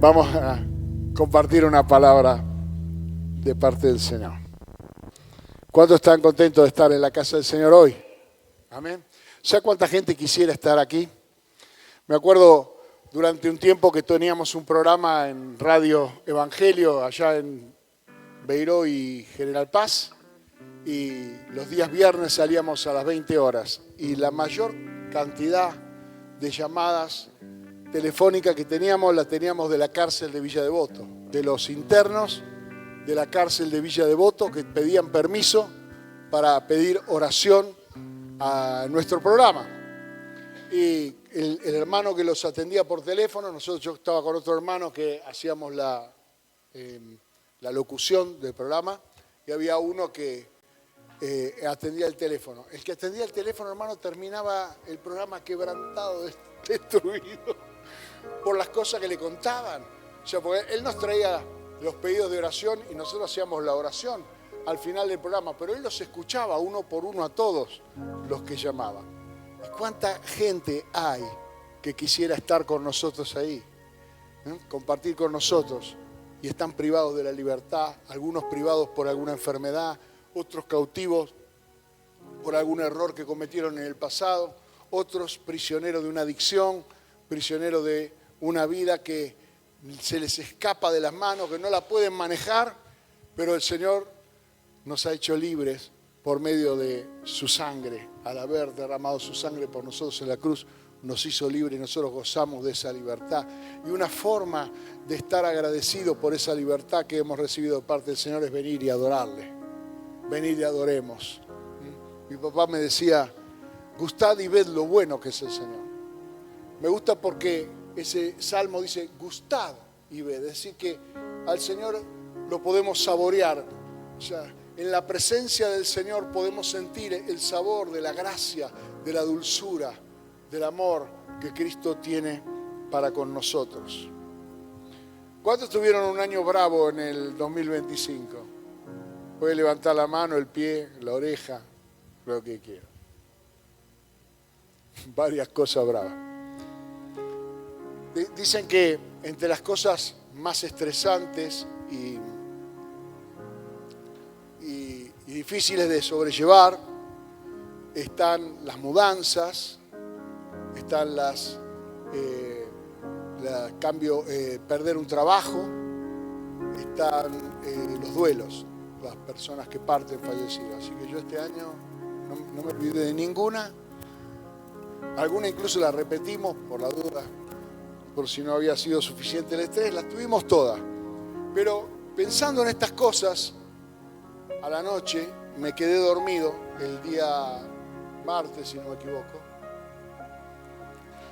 Vamos a compartir una palabra de parte del Señor. ¿Cuántos están contentos de estar en la casa del Señor hoy? Amén. ¿Sabe cuánta gente quisiera estar aquí? Me acuerdo durante un tiempo que teníamos un programa en Radio Evangelio allá en Beiró y General Paz, y los días viernes salíamos a las 20 horas y la mayor cantidad de llamadas telefónicas que teníamos la teníamos de la cárcel de Villa Devoto, de los internos de la cárcel de Villa Devoto que pedían permiso para pedir oración a nuestro programa. Y el hermano que los atendía por teléfono, yo estaba con otro hermano que hacíamos la locución del programa, y había uno que atendía el teléfono. El que atendía el teléfono, hermano, terminaba el programa quebrantado, destruido por las cosas que le contaban. O sea, porque él nos traía los pedidos de oración y nosotros hacíamos la oración al final del programa, pero él los escuchaba uno por uno a todos los que llamaban. ¿Y cuánta gente hay que quisiera estar con nosotros ahí? Compartir con nosotros, y están privados de la libertad, algunos privados por alguna enfermedad, otros cautivos por algún error que cometieron en el pasado, otros prisioneros de una adicción, prisioneros de una vida que se les escapa de las manos, que no la pueden manejar, pero el Señor nos ha hecho libres por medio de su sangre. Al haber derramado su sangre por nosotros en la cruz, nos hizo libres y nosotros gozamos de esa libertad. Y una forma de estar agradecido por esa libertad que hemos recibido de parte del Señor es venir y adorarle. Venir y adoremos. Mi papá me decía, gustad y ved lo bueno que es el Señor. Me gusta porque ese salmo dice, gustad y ved. Es decir, que al Señor lo podemos saborear. O sea, en la presencia del Señor podemos sentir el sabor de la gracia, de la dulzura, del amor que Cristo tiene para con nosotros. ¿Cuántos tuvieron un año bravo en el 2025? Puede levantar la mano, el pie, la oreja, lo que quiera. Varias cosas bravas. Dicen que entre las cosas más estresantes y difíciles de sobrellevar están las mudanzas, están perder un trabajo, están los duelos, las personas que parten fallecidas. Así que yo este año no me olvidé de ninguna. Alguna incluso la repetimos por la duda, por si no había sido suficiente el estrés, las tuvimos todas. Pero pensando en estas cosas, a la noche me quedé dormido el día martes, si no me equivoco.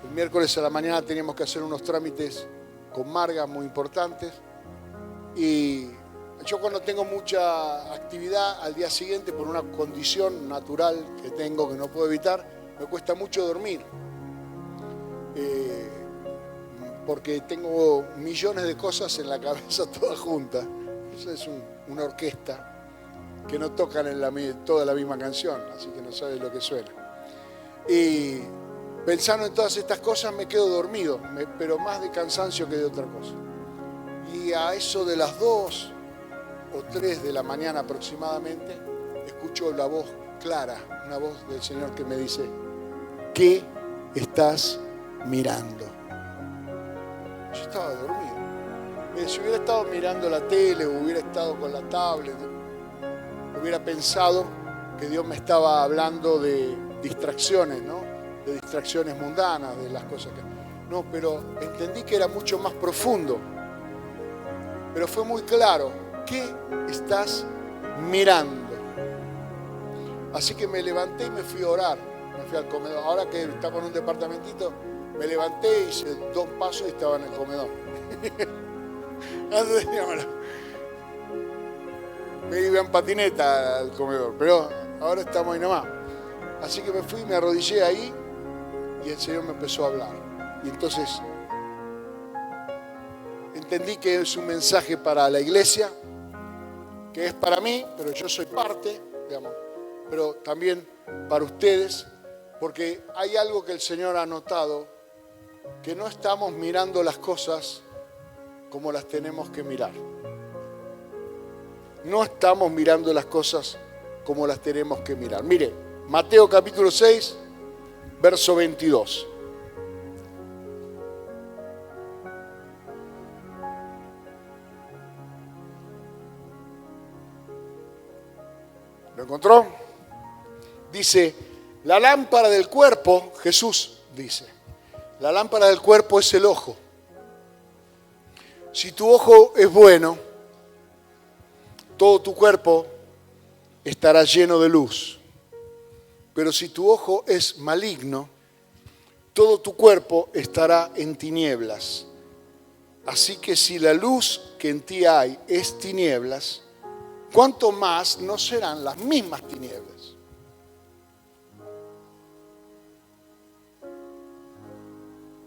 El miércoles a la mañana teníamos que hacer unos trámites con Marga muy importantes. Y yo cuando tengo mucha actividad al día siguiente, por una condición natural que tengo, que no puedo evitar, me cuesta mucho dormir. Porque tengo millones de cosas en la cabeza todas juntas. Eso es una orquesta que no tocan toda la misma canción, así que no sabes lo que suena. Y pensando en todas estas cosas me quedo dormido, pero más de cansancio que de otra cosa. Y a eso de las 2 o 3 de la mañana aproximadamente, escucho la voz clara, una voz del Señor que me dice, ¿qué estás mirando? Yo estaba dormido. Si hubiera estado mirando la tele o hubiera estado con la tablet, hubiera pensado que Dios me estaba hablando de distracciones, ¿no? De distracciones mundanas, de las cosas que... No, pero entendí que era mucho más profundo. Pero fue muy claro. ¿Qué estás mirando? Así que me levanté y me fui a orar. Me fui al comedor. Ahora que estaba en un departamentito, me levanté, hice 2 pasos y estaba en el comedor. Antes me iba en patineta al comedor, pero ahora estamos ahí nomás. Así que me fui, me arrodillé ahí y el Señor me empezó a hablar. Y entonces entendí que es un mensaje para la iglesia, que es para mí, pero yo soy parte, digamos, pero también para ustedes, porque hay algo que el Señor ha notado, que no estamos mirando las cosas como las tenemos que mirar. No estamos mirando las cosas como las tenemos que mirar. Mire, Mateo capítulo 6, verso 22. ¿Lo encontró? Dice, la lámpara del cuerpo, Jesús dice, la lámpara del cuerpo es el ojo. Si tu ojo es bueno, todo tu cuerpo estará lleno de luz. Pero si tu ojo es maligno, todo tu cuerpo estará en tinieblas. Así que si la luz que en ti hay es tinieblas, ¿cuánto más no serán las mismas tinieblas?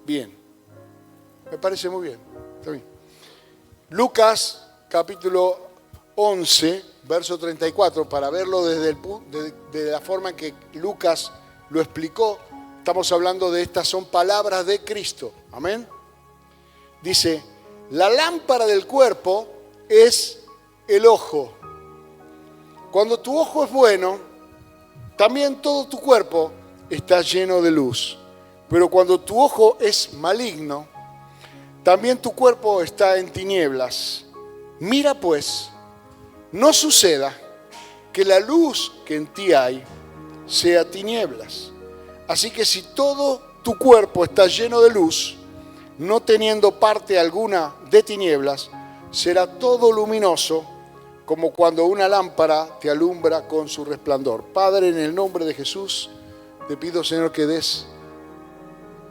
Bien, me parece muy bien, está bien. Lucas capítulo 11, verso 34, para verlo desde de la forma en que Lucas lo explicó, estamos hablando de estas son palabras de Cristo, amén. Dice, la lámpara del cuerpo es el ojo. Cuando tu ojo es bueno, también todo tu cuerpo está lleno de luz. Pero cuando tu ojo es maligno, también tu cuerpo está en tinieblas. Mira pues, no suceda que la luz que en ti hay sea tinieblas. Así que si todo tu cuerpo está lleno de luz, no teniendo parte alguna de tinieblas, será todo luminoso, como cuando una lámpara te alumbra con su resplandor. Padre, en el nombre de Jesús, te pido, Señor, que des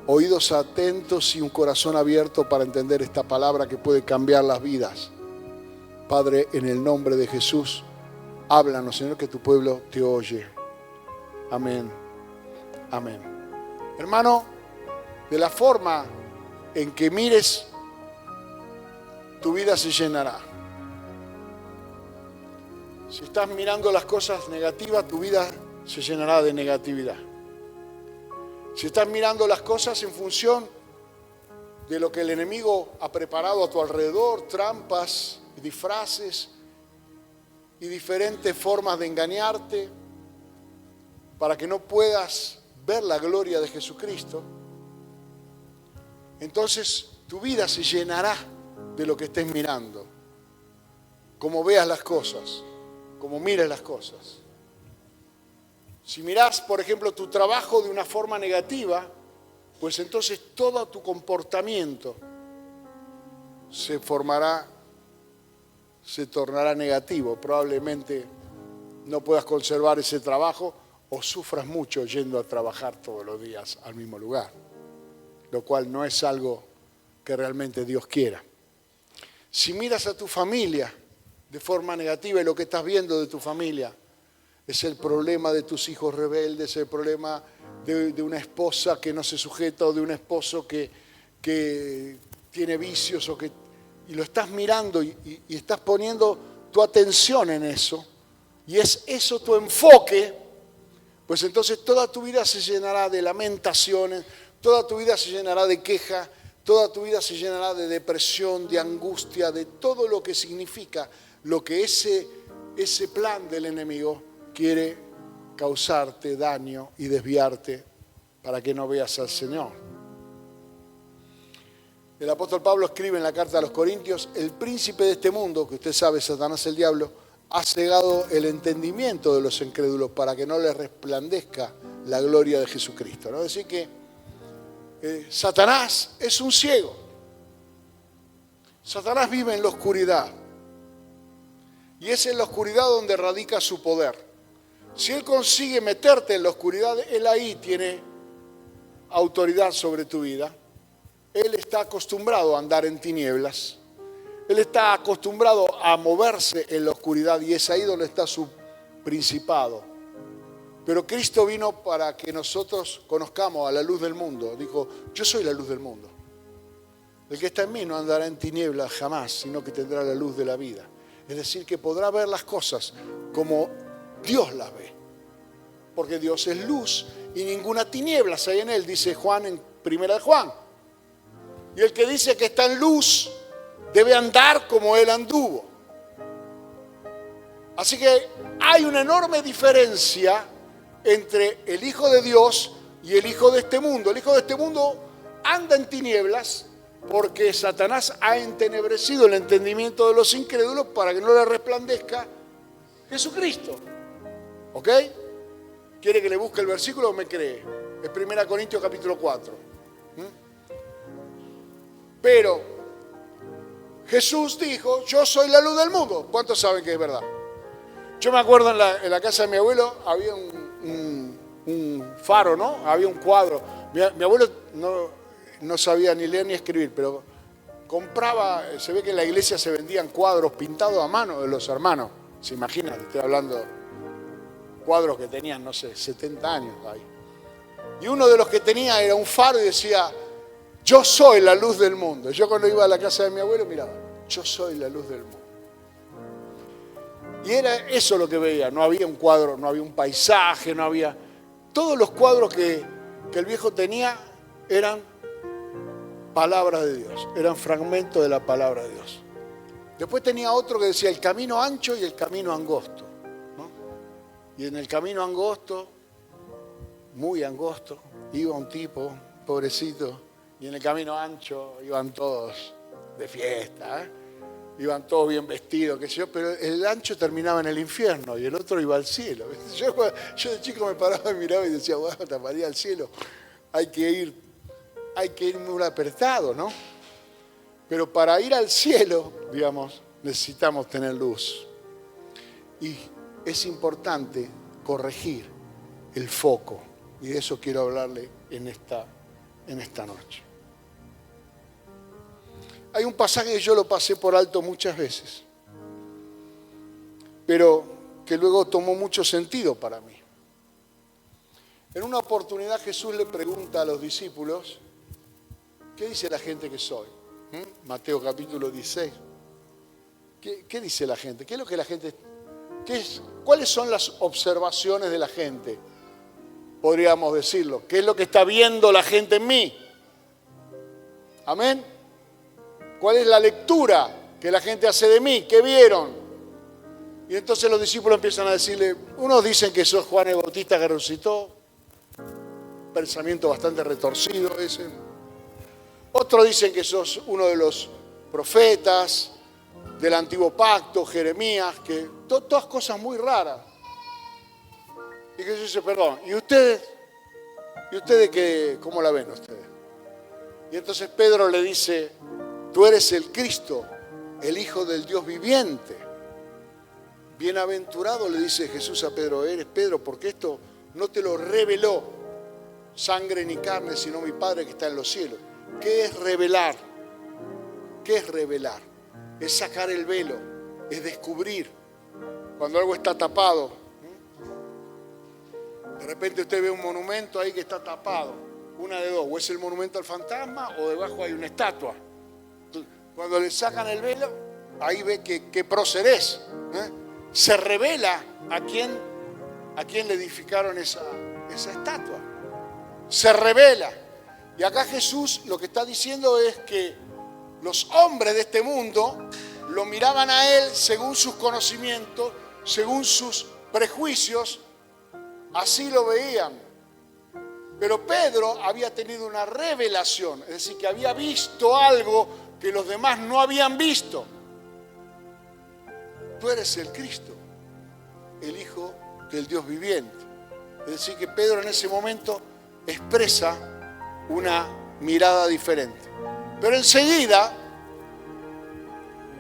oídos atentos y un corazón abierto para entender esta palabra que puede cambiar las vidas. Padre, en el nombre de Jesús, háblanos, Señor, que tu pueblo te oye. Amén. Amén. Hermano, de la forma en que mires, tu vida se llenará. Si estás mirando las cosas negativas, tu vida se llenará de negatividad. Si estás mirando las cosas en función de lo que el enemigo ha preparado a tu alrededor, trampas, disfraces y diferentes formas de engañarte para que no puedas ver la gloria de Jesucristo, entonces tu vida se llenará de lo que estés mirando, como veas las cosas, como mires las cosas. Si mirás, por ejemplo, tu trabajo de una forma negativa, pues entonces todo tu comportamiento se tornará negativo. Probablemente no puedas conservar ese trabajo o sufras mucho yendo a trabajar todos los días al mismo lugar, lo cual no es algo que realmente Dios quiera. Si miras a tu familia de forma negativa y lo que estás viendo de tu familia es el problema de tus hijos rebeldes, el problema de una esposa que no se sujeta o de un esposo que tiene vicios y lo estás mirando y estás poniendo tu atención en eso y es eso tu enfoque, pues entonces toda tu vida se llenará de lamentaciones, toda tu vida se llenará de queja, toda tu vida se llenará de depresión, de angustia, de todo lo que significa lo que ese plan del enemigo quiere causarte daño y desviarte para que no veas al Señor. El apóstol Pablo escribe en la carta a los Corintios, el príncipe de este mundo, que usted sabe, Satanás el diablo, ha cegado el entendimiento de los incrédulos para que no les resplandezca la gloria de Jesucristo, ¿no? Es decir que Satanás es un ciego. Satanás vive en la oscuridad. Y es en la oscuridad donde radica su poder. Si él consigue meterte en la oscuridad, él ahí tiene autoridad sobre tu vida. Él está acostumbrado a andar en tinieblas. Él está acostumbrado a moverse en la oscuridad y es ahí donde está su principado. Pero Cristo vino para que nosotros conozcamos a la luz del mundo. Dijo, yo soy la luz del mundo. El que está en mí no andará en tinieblas jamás, sino que tendrá la luz de la vida. Es decir, que podrá ver las cosas como Dios las ve. Porque Dios es luz y ninguna tinieblas hay en él, dice Juan en 1 Juan. Y el que dice que está en luz debe andar como Él anduvo. Así que hay una enorme diferencia entre el Hijo de Dios y el hijo de este mundo. El hijo de este mundo anda en tinieblas porque Satanás ha entenebrecido el entendimiento de los incrédulos para que no le resplandezca Jesucristo. ¿Ok? ¿Quiere que le busque el versículo o me cree? Es 1 Corintios capítulo 4. Pero Jesús dijo, yo soy la luz del mundo. ¿Cuántos saben que es verdad? Yo me acuerdo en la casa de mi abuelo había un faro, ¿no? Había un cuadro. Mi abuelo no sabía ni leer ni escribir, pero compraba, se ve que en la iglesia se vendían cuadros pintados a mano de los hermanos. ¿Se imaginan? Estoy hablando cuadros que tenían, no sé, 70 años ahí. Y uno de los que tenía era un faro y decía, yo soy la luz del mundo. Yo cuando iba a la casa de mi abuelo miraba, yo soy la luz del mundo. Y era eso lo que veía, no había un cuadro, no había un paisaje, no había... Todos los cuadros que el viejo tenía eran palabras de Dios, eran fragmentos de la palabra de Dios. Después tenía otro que decía el camino ancho y el camino angosto, ¿no? Y en el camino angosto, muy angosto, iba un tipo, pobrecito, y en el camino ancho iban todos de fiesta, iban todos bien vestidos, qué sé yo, pero el ancho terminaba en el infierno y el otro iba al cielo. Yo de chico me paraba y miraba y decía, bueno, taparía al cielo, hay que ir muy apretado, ¿no? Pero para ir al cielo, digamos, necesitamos tener luz. Y es importante corregir el foco. Y de eso quiero hablarle en esta noche. Hay un pasaje que yo lo pasé por alto muchas veces, pero que luego tomó mucho sentido para mí. En una oportunidad Jesús le pregunta a los discípulos, ¿qué dice la gente que soy? Mateo capítulo 16. ¿Qué dice la gente? ¿Qué es lo que la gente... ¿Cuáles son las observaciones de la gente? Podríamos decirlo. ¿Qué es lo que está viendo la gente en mí? Amén. ¿Cuál es la lectura que la gente hace de mí? ¿Qué vieron? Y entonces los discípulos empiezan a decirle, unos dicen que sos Juan el Bautista que resucitó, pensamiento bastante retorcido ese. Otros dicen que sos uno de los profetas del antiguo pacto, Jeremías, que todas cosas muy raras. Y Jesús dice, perdón, ¿y ustedes cómo la ven ustedes? Y entonces Pedro le dice, tú eres el Cristo, el Hijo del Dios viviente. Bienaventurado, le dice Jesús a Pedro, eres Pedro, porque esto no te lo reveló sangre ni carne, sino mi Padre que está en los cielos. ¿Qué es revelar? ¿Qué es revelar? Es sacar el velo, es descubrir cuando algo está tapado. De repente usted ve un monumento ahí que está tapado, una de dos, o es el monumento al fantasma o debajo hay una estatua. Cuando le sacan el velo, ahí ve qué prócer es. Se revela a quién le edificaron esa estatua. Se revela. Y acá Jesús lo que está diciendo es que los hombres de este mundo lo miraban a Él según sus conocimientos, según sus prejuicios, así lo veían. Pero Pedro había tenido una revelación, es decir, que había visto algo que los demás no habían visto. Tú eres el Cristo, el Hijo del Dios viviente. Es decir, que Pedro en ese momento expresa una mirada diferente. Pero enseguida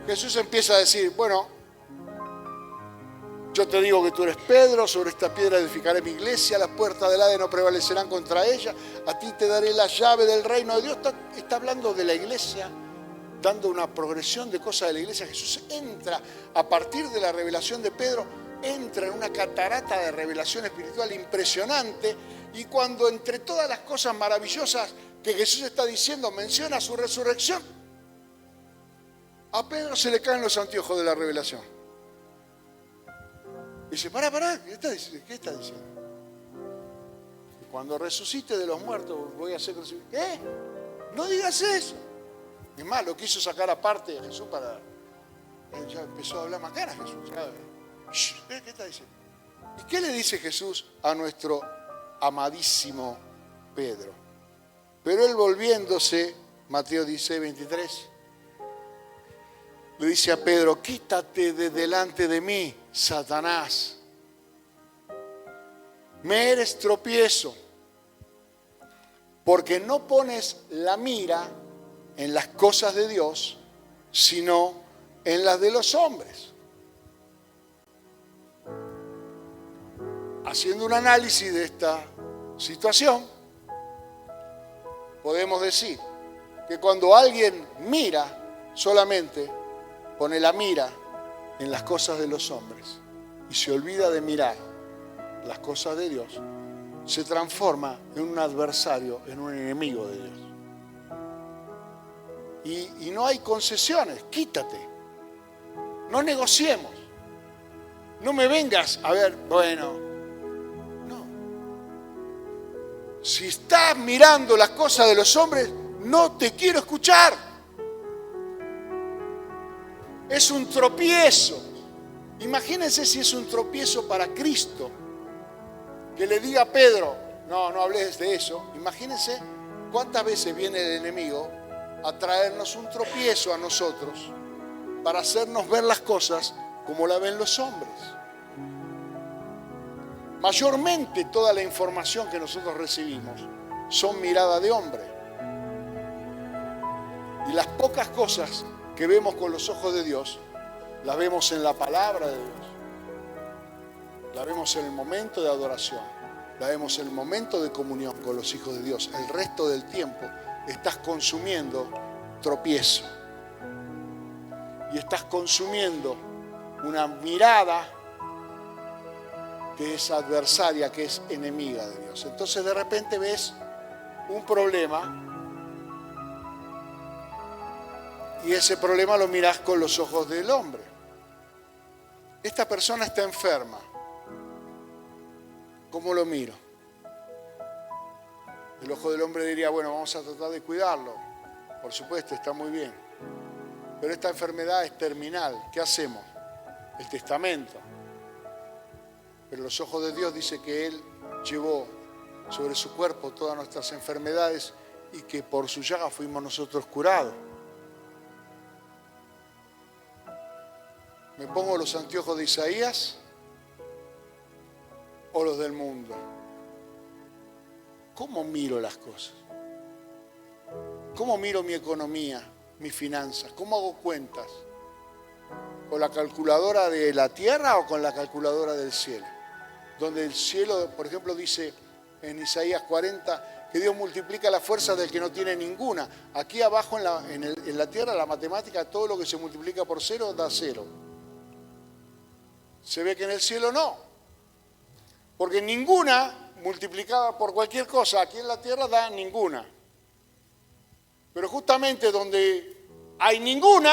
Jesús empieza a decir, bueno, yo te digo que tú eres Pedro, sobre esta piedra edificaré mi iglesia, las puertas del Hades no prevalecerán contra ella, a ti te daré la llave del reino de Dios. Está hablando de la iglesia, dando una progresión de cosas de la iglesia. Jesús entra, a partir de la revelación de Pedro, entra en una catarata de revelación espiritual impresionante, y cuando entre todas las cosas maravillosas que Jesús está diciendo menciona su resurrección, a Pedro se le caen los anteojos de la revelación. Dice, pará, ¿qué está diciendo? Y cuando resucite de los muertos voy a hacer... ¿Qué? No digas eso. Es más, lo quiso sacar aparte de Jesús para... Ya empezó a hablar macana Jesús. ¿Qué está diciendo? ¿Y qué le dice Jesús a nuestro amadísimo Pedro? Pero él volviéndose, Mateo 16, 23, le dice a Pedro: quítate de delante de mí, Satanás. Me eres tropiezo, porque no pones la mira en las cosas de Dios, sino en las de los hombres. Haciendo un análisis de esta situación, podemos decir que cuando alguien mira, solamente pone la mira en las cosas de los hombres y se olvida de mirar las cosas de Dios, se transforma en un adversario, en un enemigo de Dios. Y no hay concesiones, quítate. No negociemos. No me vengas a ver, bueno, no. Si estás mirando las cosas de los hombres, no te quiero escuchar. Es un tropiezo. Imagínense si es un tropiezo para Cristo. Que le diga a Pedro, no hables de eso. Imagínense cuántas veces viene el enemigo a traernos un tropiezo a nosotros para hacernos ver las cosas como la ven los hombres. Mayormente toda la información que nosotros recibimos son mirada de hombre. Y las pocas cosas que vemos con los ojos de Dios, las vemos en la palabra de Dios. La vemos en el momento de adoración, la vemos en el momento de comunión con los hijos de Dios. El resto del tiempo estás consumiendo tropiezo. Y estás consumiendo una mirada que es adversaria, que es enemiga de Dios. Entonces de repente ves un problema y ese problema lo mirás con los ojos del hombre. Esta persona está enferma. ¿Cómo lo miro? El ojo del hombre diría, bueno, vamos a tratar de cuidarlo. Por supuesto, está muy bien. Pero esta enfermedad es terminal. ¿Qué hacemos? El testamento. Pero los ojos de Dios dicen que Él llevó sobre su cuerpo todas nuestras enfermedades y que por su llaga fuimos nosotros curados. ¿Me pongo los anteojos de Isaías o los del mundo? ¿Cómo miro las cosas? ¿Cómo miro mi economía, mis finanzas? ¿Cómo hago cuentas? ¿Con la calculadora de la tierra o con la calculadora del cielo? Donde el cielo, por ejemplo, dice en Isaías 40 que Dios multiplica la fuerza del que no tiene ninguna. Aquí abajo en la tierra, la matemática, todo lo que se multiplica por cero da cero. Se ve que en el cielo no. Porque ninguna multiplicada por cualquier cosa, aquí en la tierra da ninguna. Pero justamente donde hay ninguna,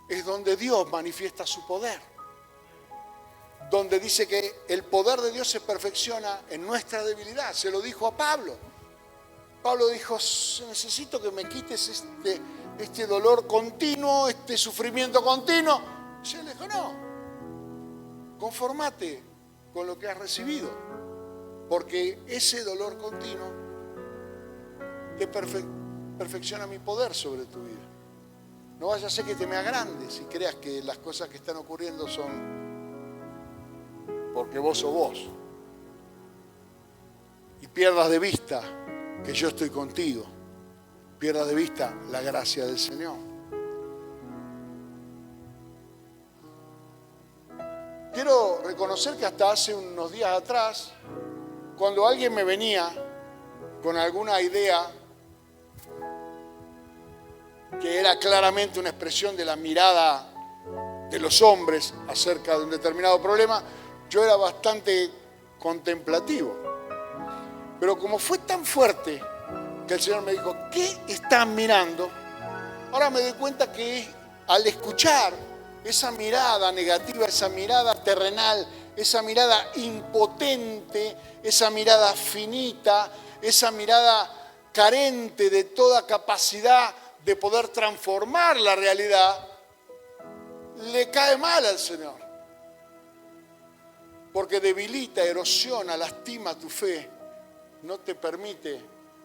es donde Dios manifiesta su poder. Donde dice que el poder de Dios se perfecciona en nuestra debilidad. Se lo dijo a Pablo. Pablo dijo, necesito que me quites este dolor continuo, este sufrimiento continuo. Y él dijo, no. Conformate con lo que has recibido, porque ese dolor continuo te perfecciona mi poder sobre tu vida. No vaya a ser que te me agrandes y creas que las cosas que están ocurriendo son porque vos sos vos. Y pierdas de vista que yo estoy contigo. Pierdas de vista la gracia del Señor. Quiero reconocer que hasta hace unos días atrás, cuando alguien me venía con alguna idea que era claramente una expresión de la mirada de los hombres acerca de un determinado problema, yo era bastante contemplativo. Pero como fue tan fuerte que el Señor me dijo, ¿qué están mirando? Ahora me doy cuenta que al escuchar esa mirada negativa, esa mirada terrenal, esa mirada impotente, esa mirada finita, esa mirada carente de toda capacidad de poder transformar la realidad, le cae mal al Señor. Porque debilita, erosiona, lastima tu fe, no te permite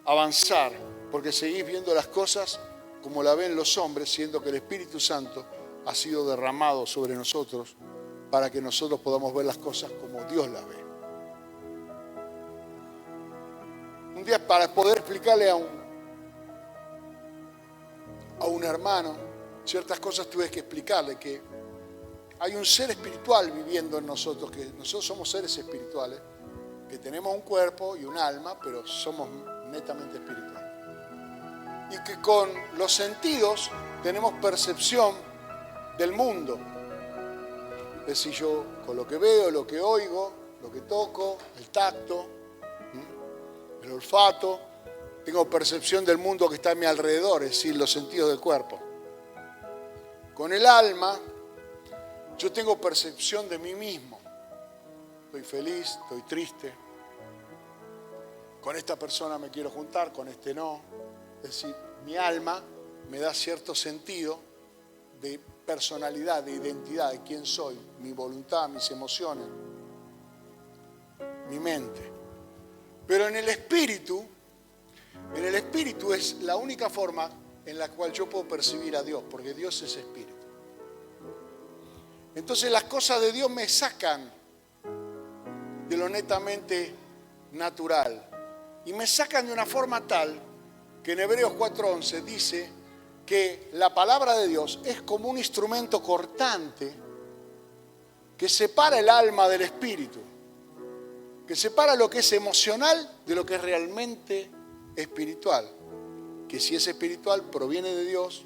avanzar, porque seguís viendo las cosas como la ven los hombres, siendo que el Espíritu Santo ha sido derramado sobre nosotros para que nosotros podamos ver las cosas como Dios las ve. Un día, para poder explicarle a un hermano ciertas cosas, tuve que explicarle que hay un ser espiritual viviendo en nosotros, que nosotros somos seres espirituales, que tenemos un cuerpo y un alma, pero somos netamente espirituales. Y que con los sentidos tenemos percepción del mundo. Es decir, yo con lo que veo, lo que oigo, lo que toco, el tacto, el olfato, tengo percepción del mundo que está a mi alrededor, es decir, los sentidos del cuerpo. Con el alma, yo tengo percepción de mí mismo. Estoy feliz, estoy triste. Con esta persona me quiero juntar, con este no. Es decir, mi alma me da cierto sentido de personalidad, de identidad, de quién soy, mi voluntad, mis emociones, mi mente. Pero en el espíritu es la única forma en la cual yo puedo percibir a Dios, porque Dios es espíritu. Entonces las cosas de Dios me sacan de lo netamente natural y me sacan de una forma tal que en Hebreos 4:11 dice que la palabra de Dios es como un instrumento cortante que separa el alma del espíritu, que separa lo que es emocional de lo que es realmente espiritual, que si es espiritual proviene de Dios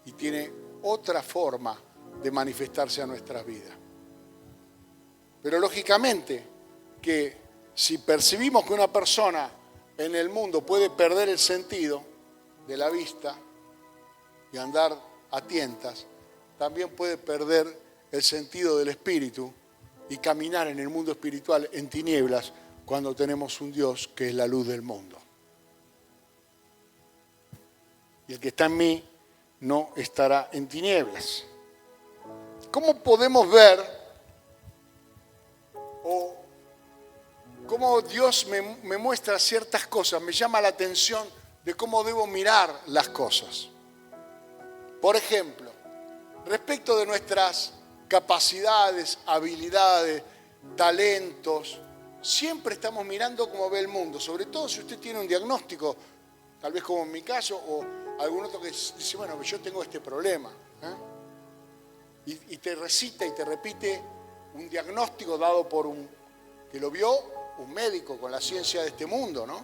y tiene otra forma de manifestarse a nuestras vidas. Pero lógicamente que si percibimos que una persona en el mundo puede perder el sentido de la vista y andar a tientas, también puede perder el sentido del espíritu y caminar en el mundo espiritual en tinieblas cuando tenemos un Dios que es la luz del mundo. Y el que está en mí no estará en tinieblas. ¿Cómo podemos ver o cómo Dios me muestra ciertas cosas? Me llama la atención de cómo debo mirar las cosas. Por ejemplo, respecto de nuestras capacidades, habilidades, talentos, siempre estamos mirando cómo ve el mundo, sobre todo si usted tiene un diagnóstico, tal vez como en mi caso, o algún otro que dice, bueno, yo tengo este problema, y te recita y te repite un diagnóstico dado por que lo vio un médico con la ciencia de este mundo, ¿no?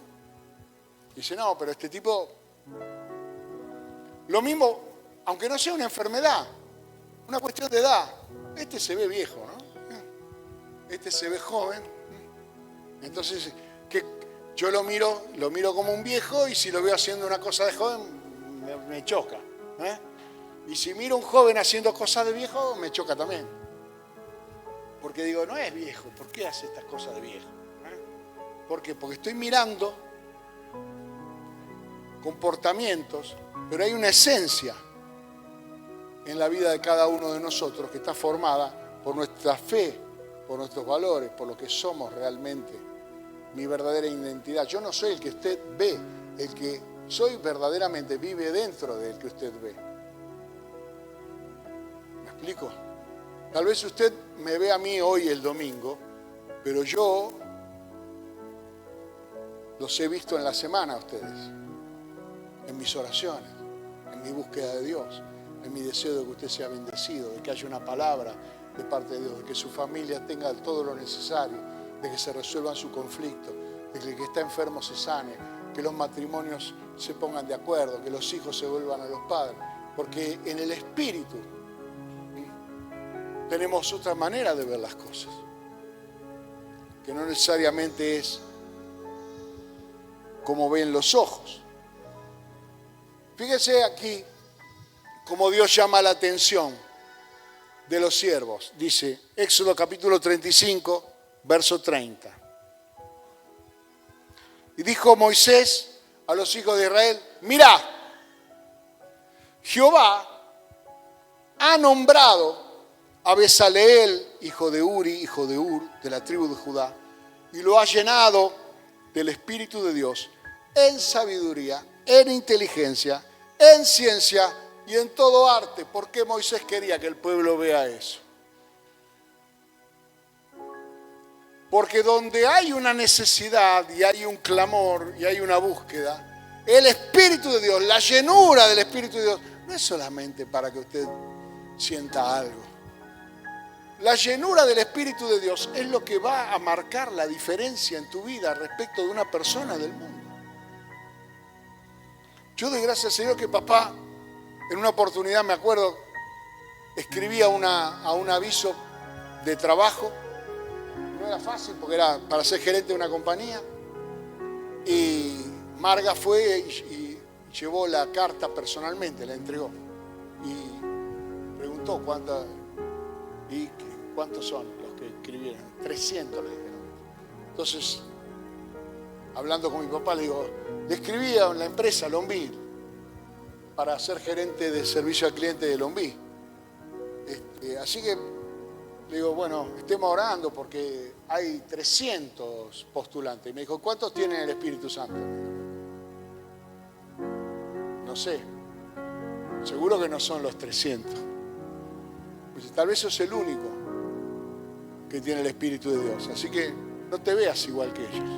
Dice, no, pero este tipo, lo mismo, aunque no sea una enfermedad, una cuestión de edad, este se ve viejo, ¿no? Este se ve joven, entonces que yo lo miro como un viejo y si lo veo haciendo una cosa de joven, me choca, Y si miro a un joven haciendo cosas de viejo, me choca también. Porque digo, no es viejo, ¿por qué hace estas cosas de viejo? ¿Por qué? Porque estoy mirando comportamientos, pero hay una esencia en la vida de cada uno de nosotros que está formada por nuestra fe, por nuestros valores, por lo que somos realmente, mi verdadera identidad. Yo no soy el que usted ve, el que soy verdaderamente vive dentro del que usted ve. ¿Me explico? Tal vez usted me ve a mí hoy el domingo, pero yo los he visto en la semana a ustedes, en mis oraciones, en mi búsqueda de Dios, en mi deseo de que usted sea bendecido, de que haya una palabra de parte de Dios, de que su familia tenga todo lo necesario, de que se resuelvan sus conflictos, de que el que está enfermo se sane, que los matrimonios se pongan de acuerdo, que los hijos se vuelvan a los padres, porque en el espíritu tenemos otra manera de ver las cosas, que no necesariamente es como ven los ojos. Fíjese aquí cómo Dios llama la atención de los siervos. Dice, Éxodo capítulo 35, verso 30. Y dijo Moisés a los hijos de Israel, mirá, Jehová ha nombrado a Bezaleel, hijo de Uri, hijo de Ur, de la tribu de Judá, y lo ha llenado del Espíritu de Dios en sabiduría, en inteligencia, en ciencia y en todo arte. ¿Por qué Moisés quería que el pueblo vea eso? Porque donde hay una necesidad y hay un clamor y hay una búsqueda, el Espíritu de Dios, la llenura del Espíritu de Dios, no es solamente para que usted sienta algo. La llenura del Espíritu de Dios es lo que va a marcar la diferencia en tu vida respecto de una persona del mundo. Yo doy gracias al Señor que papá, en una oportunidad, me acuerdo, escribía a un aviso de trabajo. No era fácil porque era para ser gerente de una compañía. Y Marga fue y llevó la carta personalmente, la entregó. Y preguntó cuántos son los que escribieron. 300 le dijeron. Entonces, hablando con mi papá, le digo, le escribí a la empresa Lombí para ser gerente de servicio al cliente de Lombí. Así que le digo, bueno, estemos orando porque hay 300 postulantes. Y me dijo, ¿cuántos tienen el Espíritu Santo? No sé. Seguro que no son los 300. Pues tal vez sos el único que tiene el Espíritu de Dios. Así que no te veas igual que ellos.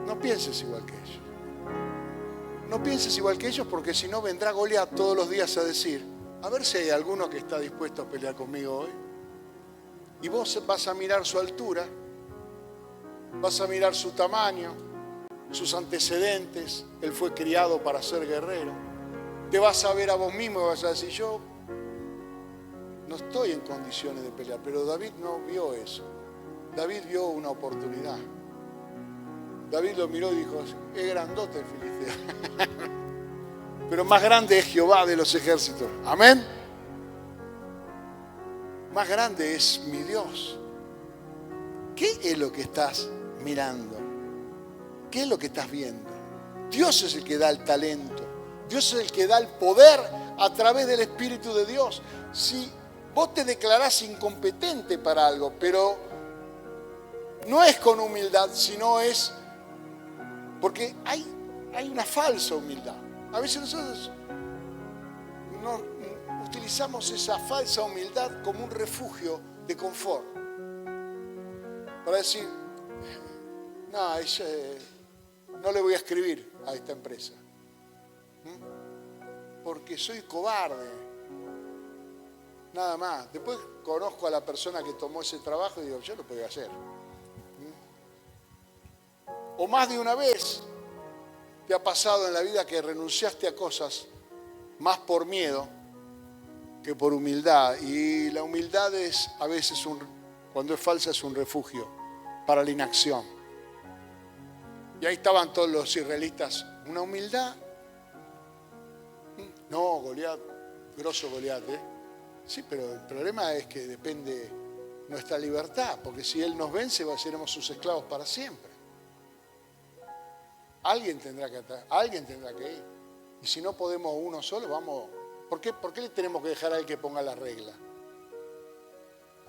No pienses igual que ellos. No pienses igual que ellos porque si no vendrá Goliat todos los días a decir, a ver si hay alguno que está dispuesto a pelear conmigo hoy. Y vos vas a mirar su altura, vas a mirar su tamaño, sus antecedentes. Él fue criado para ser guerrero. Te vas a ver a vos mismo y vas a decir, yo no estoy en condiciones de pelear. Pero David no vio eso. David vio una oportunidad. David lo miró y dijo, es grandote el filisteo. Pero más grande es Jehová de los ejércitos. Amén. Más grande es mi Dios. ¿Qué es lo que estás mirando? ¿Qué es lo que estás viendo? Dios es el que da el talento. Dios es el que da el poder a través del Espíritu de Dios. Si vos te declarás incompetente para algo, pero no es con humildad, sino es porque hay una falsa humildad. A veces nosotros utilizamos esa falsa humildad como un refugio de confort. Para decir, no le voy a escribir a esta empresa. Porque soy cobarde. Nada más. Después conozco a la persona que tomó ese trabajo y digo, yo lo podía hacer. O más de una vez te ha pasado en la vida que renunciaste a cosas más por miedo que por humildad. Y la humildad es a veces, cuando es falsa, es un refugio para la inacción. Y ahí estaban todos los israelitas. Una humildad. No, Goliat, grosso Goliat, ¿eh? Sí, pero el problema es que depende nuestra libertad, porque si Él nos vence, seremos sus esclavos para siempre. Alguien tendrá que ir. Y si no podemos uno solo, vamos. ¿Por qué le tenemos que dejar a Él que ponga la regla?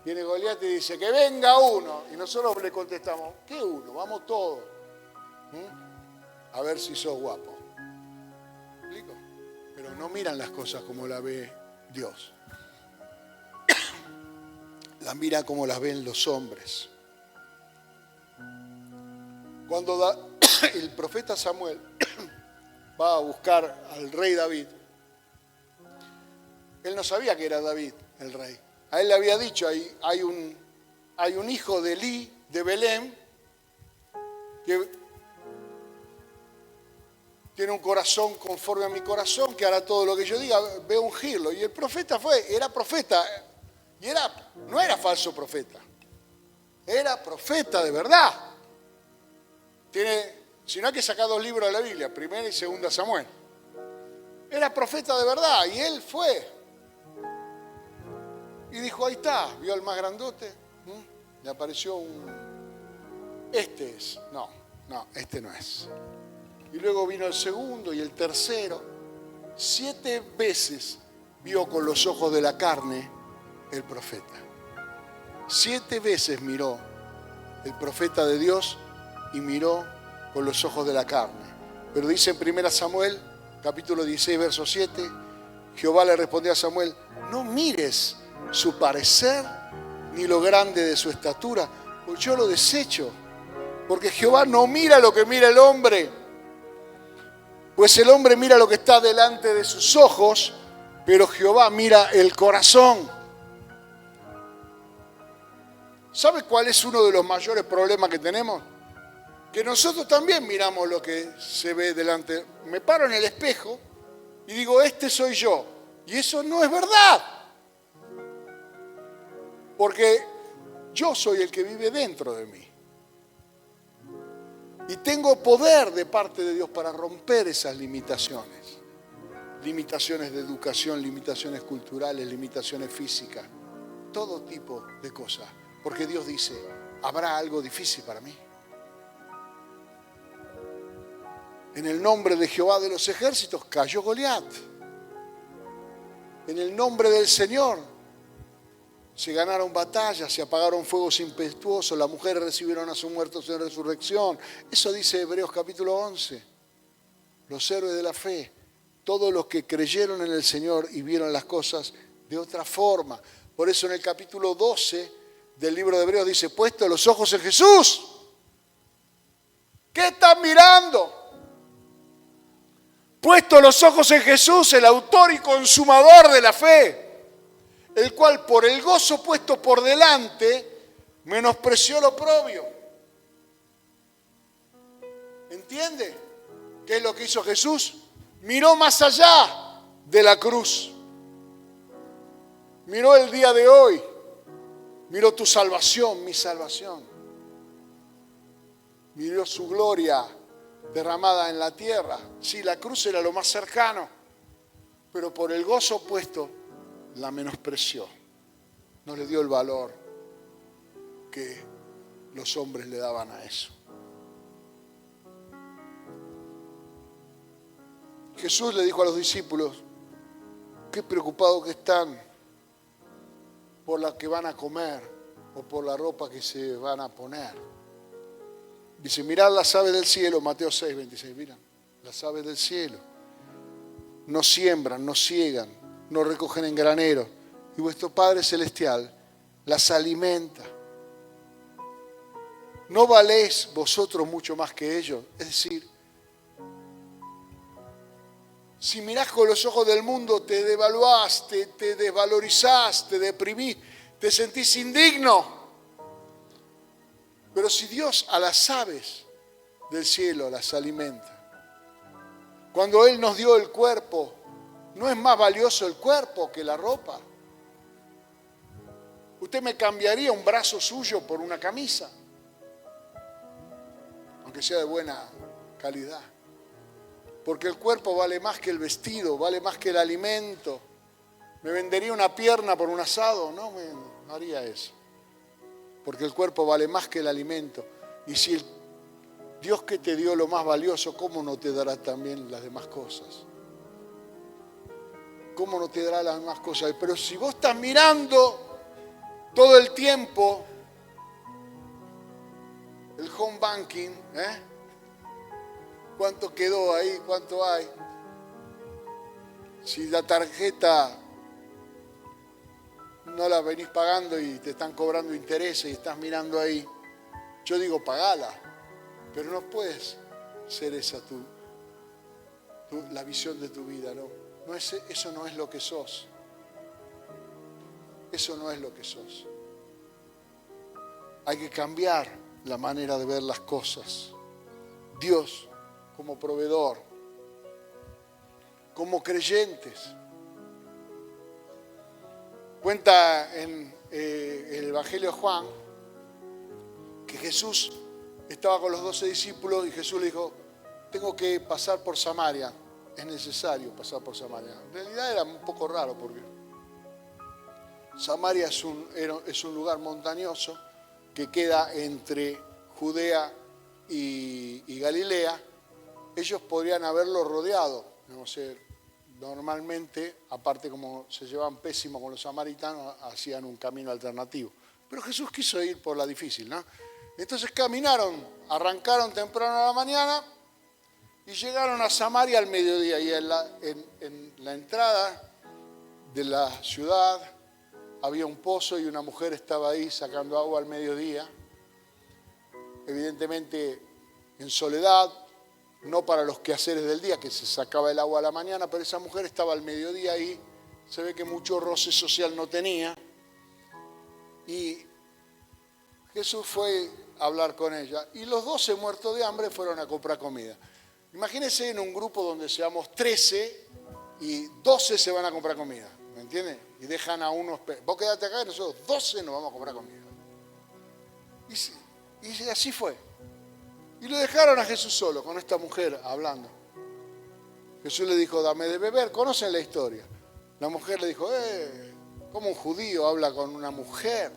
Viene Goliat y dice, que venga uno. Y nosotros le contestamos, ¿qué uno? Vamos todos. A ver si sos guapo. ¿Me explico? Pero no miran las cosas como la ve Dios. Las mira como las ven los hombres. Cuando el profeta Samuel va a buscar al rey David, él no sabía que era David el rey. A él le había dicho, hay un hijo de Elí, de Belén, que tiene un corazón conforme a mi corazón, que hará todo lo que yo diga, ve a ungirlo. Y el profeta era profeta, y no era falso profeta, era profeta de verdad. Si no hay que sacar 2 libros de la Biblia, 1 y 2 Samuel. Era profeta de verdad, y él fue. Y dijo, ahí está, vio al más grandote, le apareció este es. No, este no es. Y luego vino el segundo y el tercero. 7 veces vio con los ojos de la carne el profeta. 7 veces miró el profeta de Dios y miró con los ojos de la carne. Pero dice en 1 Samuel, capítulo 16, verso 7, Jehová le respondió a Samuel: no mires su parecer ni lo grande de su estatura, pues yo lo desecho. Porque Jehová no mira lo que mira el hombre, pues el hombre mira lo que está delante de sus ojos, pero Jehová mira el corazón. ¿Sabe cuál es uno de los mayores problemas que tenemos? Que nosotros también miramos lo que se ve delante. Me paro en el espejo y digo, este soy yo. Y eso no es verdad. Porque yo soy el que vive dentro de mí. Y tengo poder de parte de Dios para romper esas limitaciones. Limitaciones de educación, limitaciones culturales, limitaciones físicas. Todo tipo de cosas. Porque Dios dice, ¿habrá algo difícil para mí? En el nombre de Jehová de los ejércitos cayó Goliat. En el nombre del Señor se ganaron batallas, se apagaron fuegos impetuosos, las mujeres recibieron a sus muertos en resurrección. Eso dice Hebreos capítulo 11. Los héroes de la fe, todos los que creyeron en el Señor y vieron las cosas de otra forma. Por eso en el capítulo 12 del libro de Hebreos dice, puesto los ojos en Jesús. ¿Qué están mirando? Puesto los ojos en Jesús, el autor y consumador de la fe, el cual por el gozo puesto por delante menospreció lo oprobio. ¿Entiende? ¿Qué es lo que hizo Jesús? Miró más allá de la cruz. Miró el día de hoy. Miró tu salvación, mi salvación. Miró su gloria derramada en la tierra. Sí, la cruz era lo más cercano, pero por el gozo puesto la menospreció. No le dio el valor que los hombres le daban a eso. Jesús le dijo a los discípulos, qué preocupados que están por la que van a comer o por la ropa que se van a poner. Dice, mirad las aves del cielo, Mateo 6, 26, miran, las aves del cielo. No siembran, no ciegan, no recogen en granero, y vuestro Padre Celestial las alimenta. ¿No valéis vosotros mucho más que ellos? Es decir, si mirás con los ojos del mundo, te devaluás, te desvalorizás, te deprimís, te sentís indigno. Pero si Dios a las aves del cielo las alimenta, cuando Él nos dio el cuerpo, ¿no es más valioso el cuerpo que la ropa? ¿Usted me cambiaría un brazo suyo por una camisa? Aunque sea de buena calidad. Porque el cuerpo vale más que el vestido, vale más que el alimento. ¿Me vendería una pierna por un asado? No haría eso. Porque el cuerpo vale más que el alimento. Y si el Dios que te dio lo más valioso, ¿cómo no te dará también las demás cosas? ¿Cómo no te dará las demás cosas? Pero si vos estás mirando todo el tiempo el home banking, ¿cuánto quedó ahí? ¿Cuánto hay? Si la tarjeta no la venís pagando y te están cobrando intereses y estás mirando ahí, yo digo pagala, pero no puedes ser esa la visión de tu vida, ¿no? Eso no es lo que sos. Eso no es lo que sos. Hay que cambiar la manera de ver las cosas. Dios como proveedor, como creyentes. Cuenta en el Evangelio de Juan que Jesús estaba con los 12 discípulos y Jesús le dijo, tengo que pasar por Samaria, es necesario pasar por Samaria. En realidad era un poco raro porque Samaria es un lugar montañoso que queda entre Judea y Galilea. Ellos podrían haberlo rodeado, no sé, normalmente, aparte como se llevaban pésimo con los samaritanos, hacían un camino alternativo. Pero Jesús quiso ir por la difícil, ¿no? Entonces arrancaron temprano a la mañana y llegaron a Samaria al mediodía. Y en la entrada de la ciudad había un pozo y una mujer estaba ahí sacando agua al mediodía. Evidentemente en soledad, no para los quehaceres del día, que se sacaba el agua a la mañana, pero esa mujer estaba al mediodía ahí. Se ve que mucho roce social no tenía. Y Jesús fue a hablar con ella. Y los 12 muertos de hambre fueron a comprar comida. Imagínense en un grupo donde seamos 13 y 12 se van a comprar comida. ¿Me entiendes? Y dejan a unos... Vos quedate acá y nosotros 12 nos vamos a comprar comida. Y así fue. Y lo dejaron a Jesús solo, con esta mujer hablando. Jesús le dijo, dame de beber. ¿Conocen la historia? La mujer le dijo, ¿cómo un judío habla con una mujer?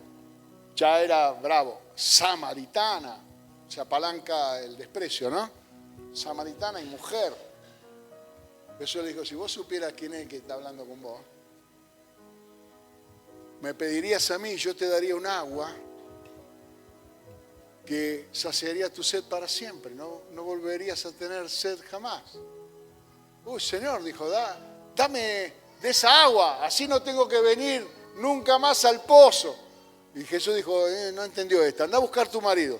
Ya era bravo. Samaritana. Se apalanca el desprecio, ¿no? Samaritana y mujer. Jesús le dijo, si vos supieras quién es el que está hablando con vos, me pedirías a mí y yo te daría un agua que saciaría tu sed para siempre, no volverías a tener sed jamás. Uy, Señor, dijo, dame de esa agua, así no tengo que venir nunca más al pozo. Y Jesús dijo, no entendió esta, anda a buscar tu marido.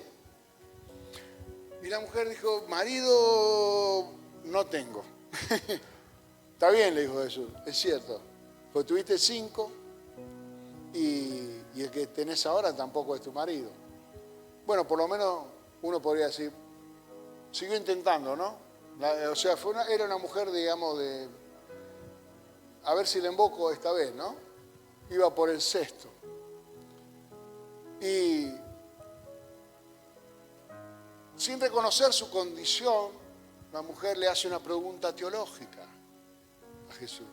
Y la mujer dijo, marido no tengo. Está bien, le dijo Jesús, es cierto, pues tuviste 5 y el que tenés ahora tampoco es tu marido. Bueno, por lo menos uno podría decir, siguió intentando, ¿no? Era una mujer, digamos, de, a ver si le emboco esta vez, ¿no? Iba por el 6º. Y sin reconocer su condición, la mujer le hace una pregunta teológica a Jesús.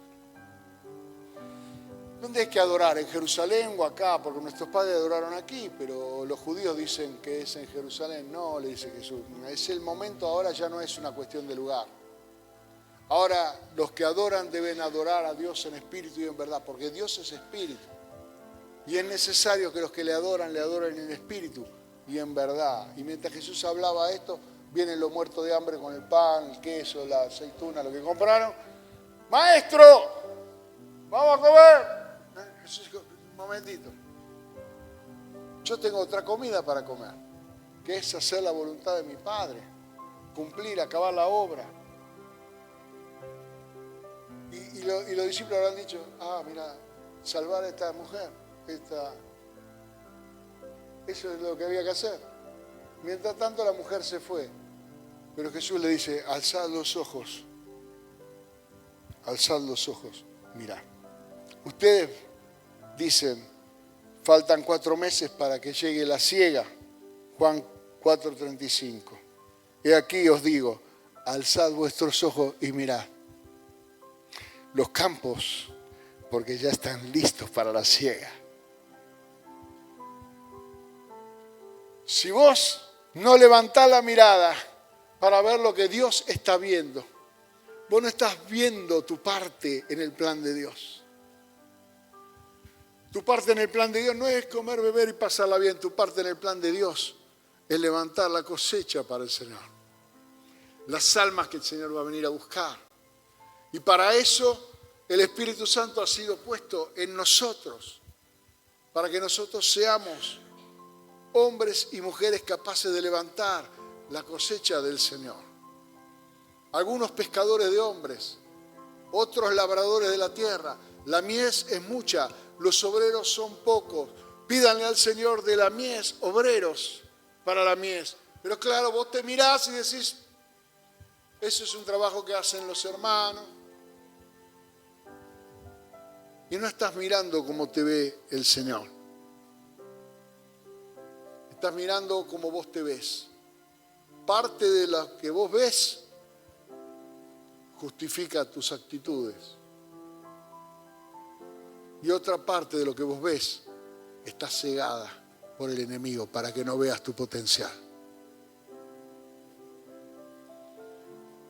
¿Dónde hay que adorar? ¿En Jerusalén o acá? Porque nuestros padres adoraron aquí, pero los judíos dicen que es en Jerusalén. No, le dice Jesús. Es el momento, ahora ya no es una cuestión de lugar. Ahora los que adoran deben adorar a Dios en espíritu y en verdad, porque Dios es espíritu. Y es necesario que los que le adoran en espíritu y en verdad. Y mientras Jesús hablaba esto, vienen los muertos de hambre con el pan, el queso, la aceituna, lo que compraron. ¡Maestro! ¡Vamos a comer! Jesús dijo, un momentito. Yo tengo otra comida para comer, que es hacer la voluntad de mi Padre, cumplir, acabar la obra. Y los discípulos habrán dicho, mira, salvar a esta mujer, eso es lo que había que hacer. Mientras tanto la mujer se fue, pero Jesús le dice, alzad los ojos, mirad. Ustedes dicen, faltan 4 meses para que llegue la siega. Juan 4:35. Y aquí os digo, alzad vuestros ojos y mirad los campos, porque ya están listos para la siega. Si vos no levantás la mirada para ver lo que Dios está viendo, vos no estás viendo tu parte en el plan de Dios. Tu parte en el plan de Dios no es comer, beber y pasarla bien. Tu parte en el plan de Dios es levantar la cosecha para el Señor. Las almas que el Señor va a venir a buscar. Y para eso el Espíritu Santo ha sido puesto en nosotros. Para que nosotros seamos hombres y mujeres capaces de levantar la cosecha del Señor. Algunos pescadores de hombres, otros labradores de la tierra. La mies es mucha, los obreros son pocos. Pídanle al Señor de la mies obreros para la mies. Pero claro, vos te mirás y decís, eso es un trabajo que hacen los hermanos. Y no estás mirando como te ve el Señor. Estás mirando como vos te ves. Parte de lo que vos ves justifica tus actitudes. Y otra parte de lo que vos ves está cegada por el enemigo para que no veas tu potencial.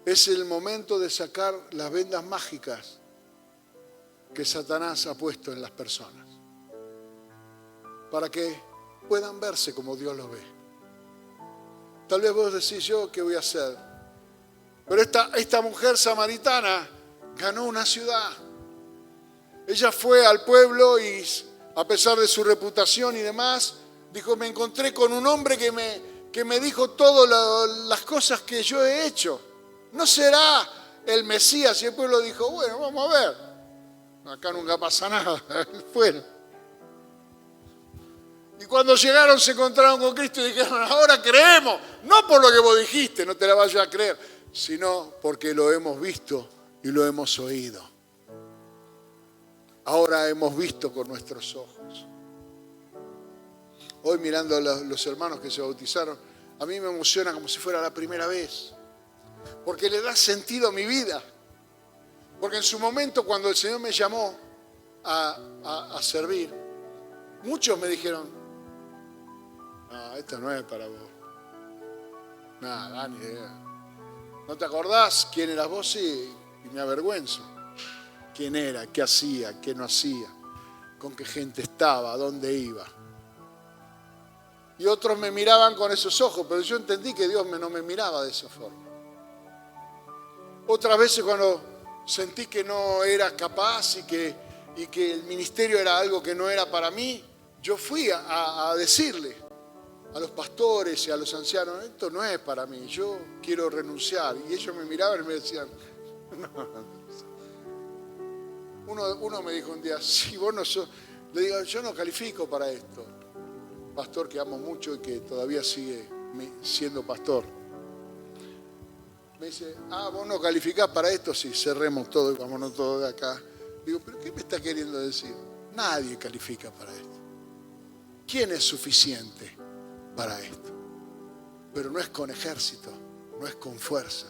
Es el momento de sacar las vendas mágicas que Satanás ha puesto en las personas, para que puedan verse como Dios los ve. Tal vez vos decís, ¿yo qué voy a hacer? Pero esta mujer samaritana ganó una ciudad. Ella fue al pueblo y, a pesar de su reputación y demás, dijo, me encontré con un hombre que me dijo todas las cosas que yo he hecho. ¿No será el Mesías? Y el pueblo dijo, bueno, vamos a ver. Acá nunca pasa nada. Fueron. Y cuando llegaron se encontraron con Cristo y dijeron, ahora creemos. No por lo que vos dijiste, no te la vayas a creer, sino porque lo hemos visto y lo hemos oído. Ahora hemos visto con nuestros ojos. Hoy mirando a los hermanos que se bautizaron, a mí me emociona como si fuera la primera vez. Porque le da sentido a mi vida. Porque en su momento cuando el Señor me llamó a servir, muchos me dijeron, no, esto no es para vos. Nada, ni idea. ¿No te acordás quién eras vos? Sí, y me avergüenzo. ¿Quién era? ¿Qué hacía? ¿Qué no hacía? ¿Con qué gente estaba? ¿A dónde iba? Y otros me miraban con esos ojos, pero yo entendí que Dios no me miraba de esa forma. Otras veces cuando sentí que no era capaz y que el ministerio era algo que no era para mí, yo fui a decirle a los pastores y a los ancianos, esto no es para mí, yo quiero renunciar. Y ellos me miraban y me decían, no. Uno me dijo un día, si vos no sos, le digo, yo no califico para esto. Pastor que amo mucho y que todavía sigue siendo pastor. Me dice, vos no calificás para esto, sí, cerremos todo y vámonos todos de acá. Digo, ¿pero qué me está queriendo decir? Nadie califica para esto. ¿Quién es suficiente para esto? Pero no es con ejército, no es con fuerza,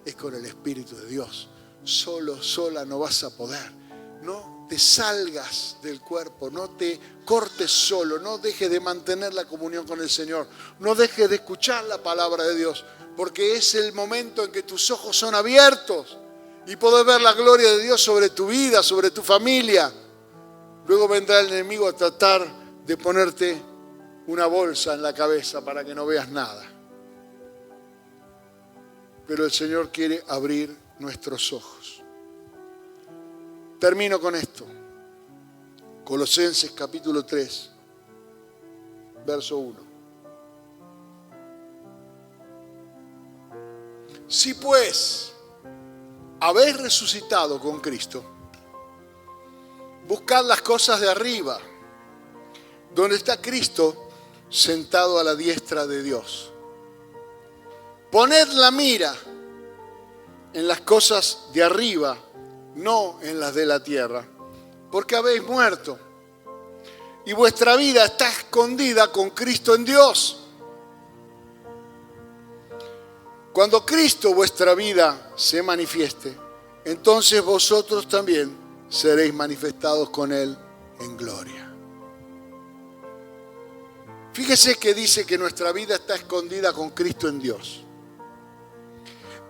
es con el Espíritu de Dios. Sola no vas a poder. No te salgas del cuerpo, no te cortes solo, no dejes de mantener la comunión con el Señor, no dejes de escuchar la palabra de Dios, porque es el momento en que tus ojos son abiertos y podés ver la gloria de Dios sobre tu vida, sobre tu familia. Luego vendrá el enemigo a tratar de ponerte una bolsa en la cabeza para que no veas nada. Pero el Señor quiere abrir nuestros ojos. Termino con esto. Colosenses capítulo 3, verso 1. Si pues habéis resucitado con Cristo, buscad las cosas de arriba, donde está Cristo sentado a la diestra de Dios. Poned la mira en las cosas de arriba, no en las de la tierra, porque habéis muerto y vuestra vida está escondida con Cristo en Dios. Cuando Cristo vuestra vida se manifieste, entonces vosotros también seréis manifestados con Él en gloria. Fíjese que dice que nuestra vida está escondida con Cristo en Dios.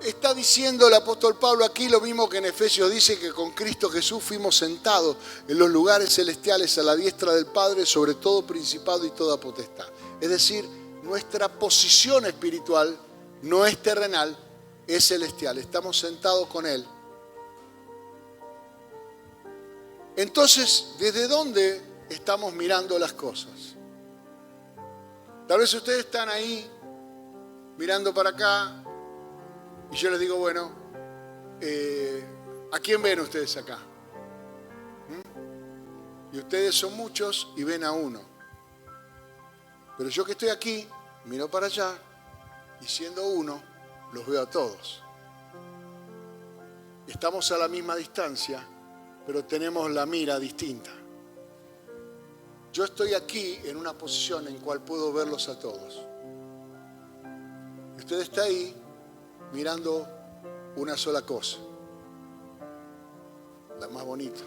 Está diciendo el apóstol Pablo aquí lo mismo que en Efesios dice que con Cristo Jesús fuimos sentados en los lugares celestiales a la diestra del Padre sobre todo principado y toda potestad. Es decir, nuestra posición espiritual no es terrenal, es celestial. Estamos sentados con Él. Entonces, ¿desde dónde estamos mirando las cosas? Tal vez ustedes están ahí mirando para acá. Y yo les digo, bueno, ¿a quién ven ustedes acá? Y ustedes son muchos y ven a uno. Pero yo que estoy aquí, miro para allá y siendo uno, los veo a todos. Estamos a la misma distancia, pero tenemos la mira distinta. Yo estoy aquí en una posición en cual puedo verlos a todos. Y usted está ahí mirando una sola cosa, la más bonita.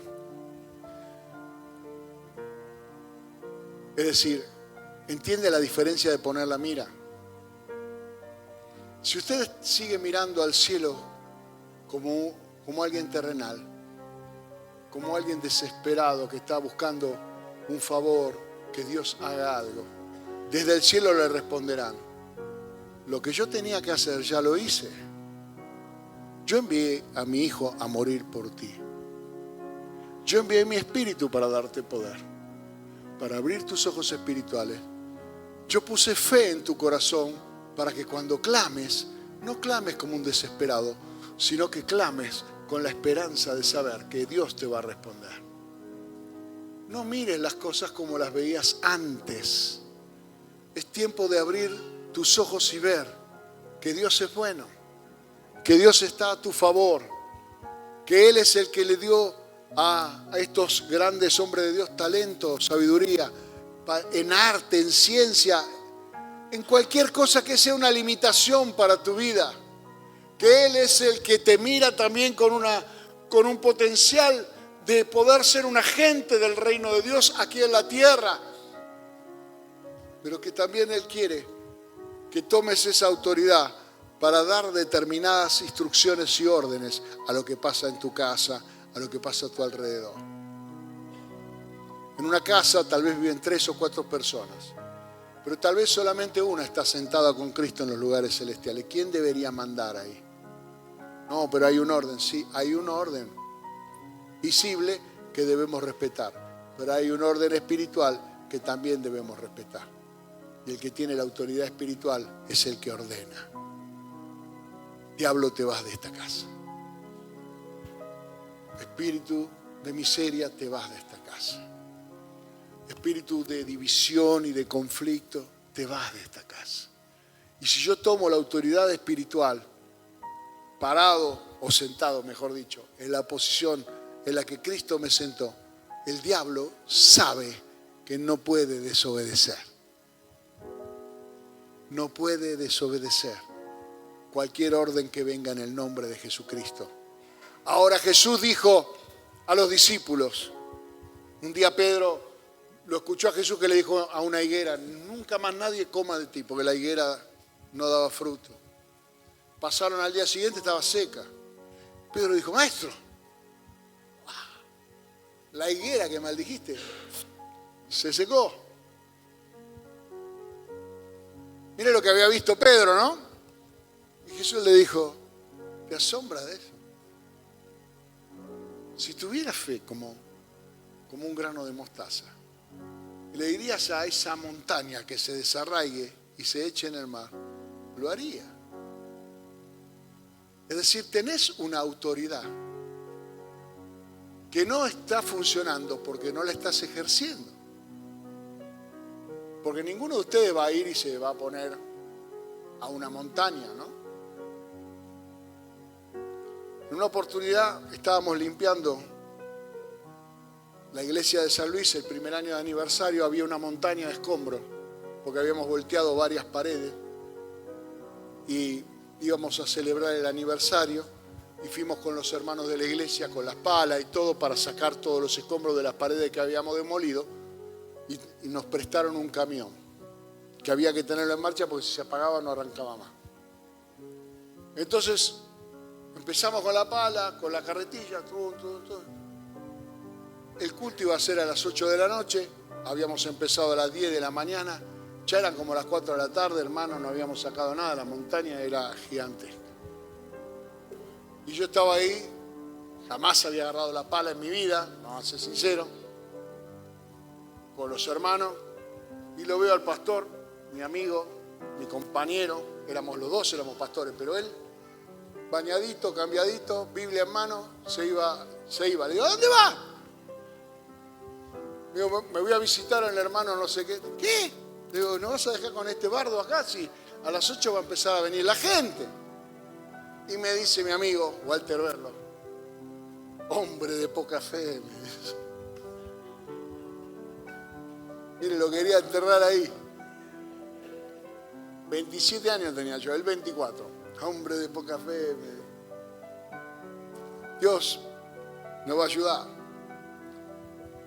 Es decir, ¿entiende la diferencia de poner la mira? Si usted sigue mirando al cielo como alguien terrenal, como alguien desesperado que está buscando un favor, que Dios haga algo. Desde el cielo le responderán: lo que yo tenía que hacer ya lo hice. Yo envié a mi Hijo a morir por ti. Yo envié mi Espíritu para darte poder, para abrir tus ojos espirituales. Yo puse fe en tu corazón para que cuando clames, no clames como un desesperado, sino que clames con la esperanza de saber que Dios te va a responder. No mires las cosas como las veías antes. Es tiempo de abrir tus ojos y ver que Dios es bueno, que Dios está a tu favor, que Él es el que le dio a estos grandes hombres de Dios talento, sabiduría, en arte, en ciencia, en cualquier cosa que sea una limitación para tu vida. Que Él es el que te mira también con un potencial de poder ser un agente del reino de Dios aquí en la tierra. Pero que también Él quiere que tomes esa autoridad para dar determinadas instrucciones y órdenes a lo que pasa en tu casa, a lo que pasa a tu alrededor. En una casa tal vez viven 3 o 4 personas, pero tal vez solamente una está sentada con Cristo en los lugares celestiales. ¿Quién debería mandar ahí? No, pero hay un orden. Sí, hay un orden visible que debemos respetar, pero hay un orden espiritual que también debemos respetar. Y el que tiene la autoridad espiritual es el que ordena. Diablo, te vas de esta casa. Espíritu de miseria, te vas de esta casa. Espíritu de división y de conflicto, te vas de esta casa. Y si yo tomo la autoridad espiritual, parado o sentado, mejor dicho, en la posición en la que Cristo me sentó, el diablo sabe que no puede desobedecer. No puede desobedecer cualquier orden que venga en el nombre de Jesucristo. Ahora Jesús dijo a los discípulos, un día Pedro lo escuchó a Jesús que le dijo a una higuera: nunca más nadie coma de ti, porque la higuera no daba fruto. Pasaron al día siguiente, estaba seca. Pedro dijo: maestro, la higuera que maldijiste se secó. Mire lo que había visto Pedro, ¿no? Y Jesús le dijo: ¿te asombras de eso? Si tuvieras fe como un grano de mostaza, le dirías a esa montaña que se desarraigue y se eche en el mar, lo haría. Es decir, tenés una autoridad que no está funcionando porque no la estás ejerciendo. Porque ninguno de ustedes va a ir y se va a poner a una montaña, ¿no? En una oportunidad estábamos limpiando la iglesia de San Luis, el primer año de aniversario, había una montaña de escombros, porque habíamos volteado varias paredes y íbamos a celebrar el aniversario y fuimos con los hermanos de la iglesia con las palas y todo para sacar todos los escombros de las paredes que habíamos demolido y nos prestaron un camión que había que tenerlo en marcha porque si se apagaba no arrancaba más. Entonces empezamos con la pala, con la carretilla, todo. El culto iba a ser a las 8 de la noche, habíamos empezado a las 10 de la mañana, ya eran como las 4 de la tarde, hermano, no habíamos sacado nada, la montaña era gigantesca. Y yo estaba ahí, jamás había agarrado la pala en mi vida, vamos a ser sinceros, con los hermanos, y lo veo al pastor, mi amigo, mi compañero, éramos los dos, éramos pastores, pero él, bañadito, cambiadito, Biblia en mano, se iba. Le digo: ¿a dónde va? Digo: me voy a visitar al hermano no sé qué. ¿Qué? Digo: ¿no vas a dejar con este bardo acá? Si a las 8 va a empezar a venir la gente. Y me dice mi amigo Walter Berlo: hombre de poca fe, me dice. Mire, lo quería enterrar ahí. 27 años tenía yo, él 24. Hombre de poca fe. Dios nos va a ayudar.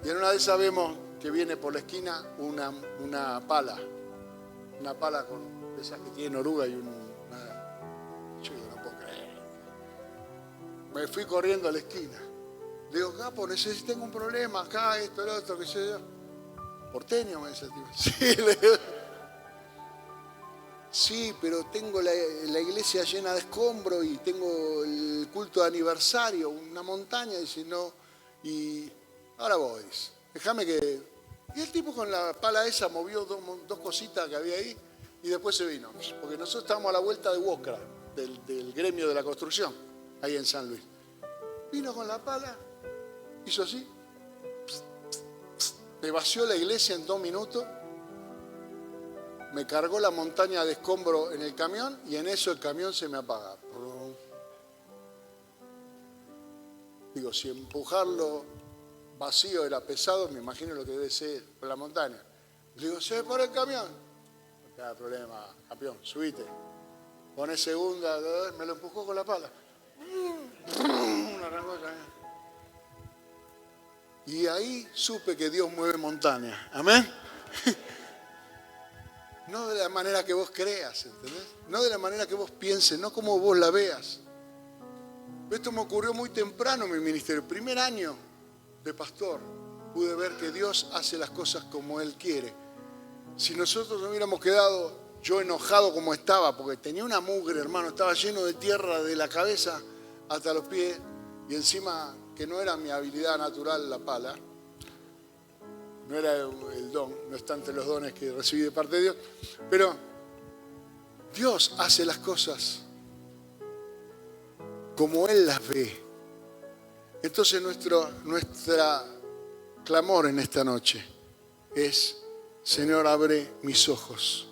Y en una de esas vemos que viene por la esquina una pala con esas que tienen oruga y yo no puedo creer. Me fui corriendo a la esquina. Le digo, capo, tengo un problema acá, esto, lo otro, qué sé yo. Porteño, me dice el tipo. Sí, le digo. Sí, pero tengo la iglesia llena de escombros y tengo el culto de aniversario, una montaña, dice, no, y ahora voy, dice, déjame que... Y el tipo con la pala esa movió dos cositas que había ahí y después se vino, porque nosotros estábamos a la vuelta de Huócara, del gremio de la construcción, ahí en San Luis. Vino con la pala, hizo así, me vació la iglesia en 2 minutos, me cargó la montaña de escombro en el camión y en eso el camión se me apaga. Digo, si empujarlo vacío era pesado, me imagino lo que debe ser por la montaña. Digo, se ve por el camión. No hay problema, campeón, subite. Poné segunda, me lo empujó con la pala. Arrancó el camión. Y ahí supe que Dios mueve montañas. Amén. No de la manera que vos creas, ¿entendés? No de la manera que vos pienses, no como vos la veas. Esto me ocurrió muy temprano en mi ministerio. Primer año de pastor, pude ver que Dios hace las cosas como Él quiere. Si nosotros no hubiéramos quedado, yo enojado como estaba, porque tenía una mugre, hermano, estaba lleno de tierra de la cabeza hasta los pies, y encima que no era mi habilidad natural la pala, no era el don, no está entre los dones que recibí de parte de Dios, pero Dios hace las cosas como Él las ve. Entonces nuestra clamor en esta noche es, Señor, abre mis ojos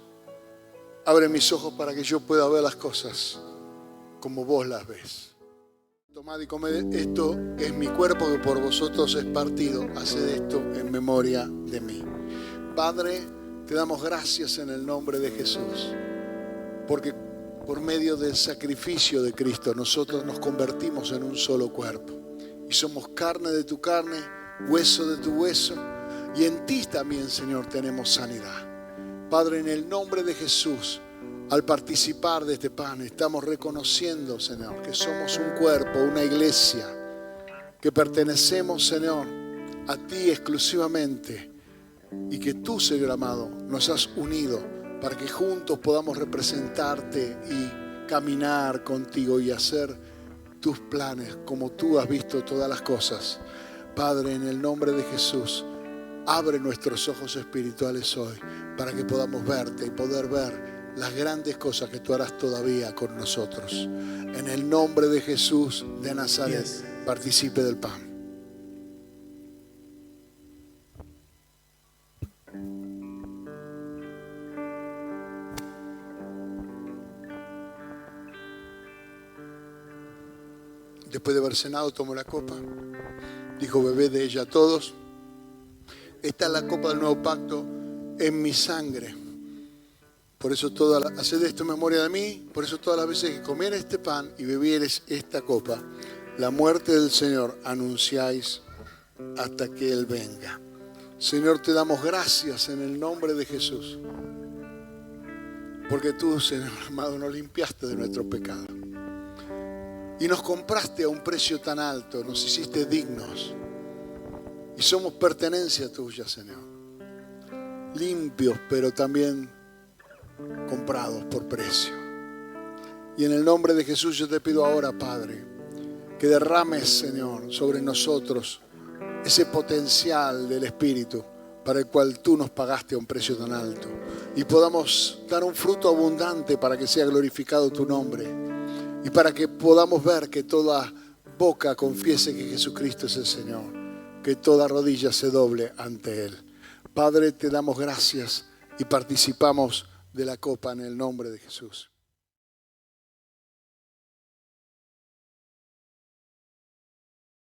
para que yo pueda ver las cosas como vos las ves. Tomad y comed, esto es mi cuerpo que por vosotros es partido. Haced esto en memoria de mí. Padre, te damos gracias en el nombre de Jesús, porque por medio del sacrificio de Cristo nosotros nos convertimos en un solo cuerpo. Y somos carne de tu carne, hueso de tu hueso, y en ti también, Señor, tenemos sanidad. Padre, en el nombre de Jesús, al participar de este pan, estamos reconociendo, Señor, que somos un cuerpo, una iglesia, que pertenecemos, Señor, a ti exclusivamente, y que tú, Señor amado, nos has unido para que juntos podamos representarte y caminar contigo y hacer tus planes como tú has visto todas las cosas. Padre, en el nombre de Jesús, abre nuestros ojos espirituales hoy para que podamos verte y poder ver las grandes cosas que tú harás todavía con nosotros. En el nombre de Jesús de Nazaret, participe del pan. Después de haber cenado, tomó la copa, dijo, bebed de ella todos. Esta es la copa del nuevo pacto en mi sangre. Por eso haced esto en memoria de mí. Por eso todas las veces que comieres este pan y bebieres esta copa, la muerte del Señor anunciáis hasta que Él venga. Señor, te damos gracias en el nombre de Jesús, porque tú, Señor amado, nos limpiaste de nuestro pecado y nos compraste a un precio tan alto, nos hiciste dignos y somos pertenencia tuya, Señor, limpios pero también comprados por precio. Y en el nombre de Jesús yo te pido ahora, Padre, que derrames, Señor, sobre nosotros ese potencial del Espíritu para el cual tú nos pagaste a un precio tan alto y podamos dar un fruto abundante para que sea glorificado tu nombre y para que podamos ver que toda boca confiese que Jesucristo es el Señor, que toda rodilla se doble ante Él. Padre, te damos gracias y participamos de la copa en el nombre de Jesús.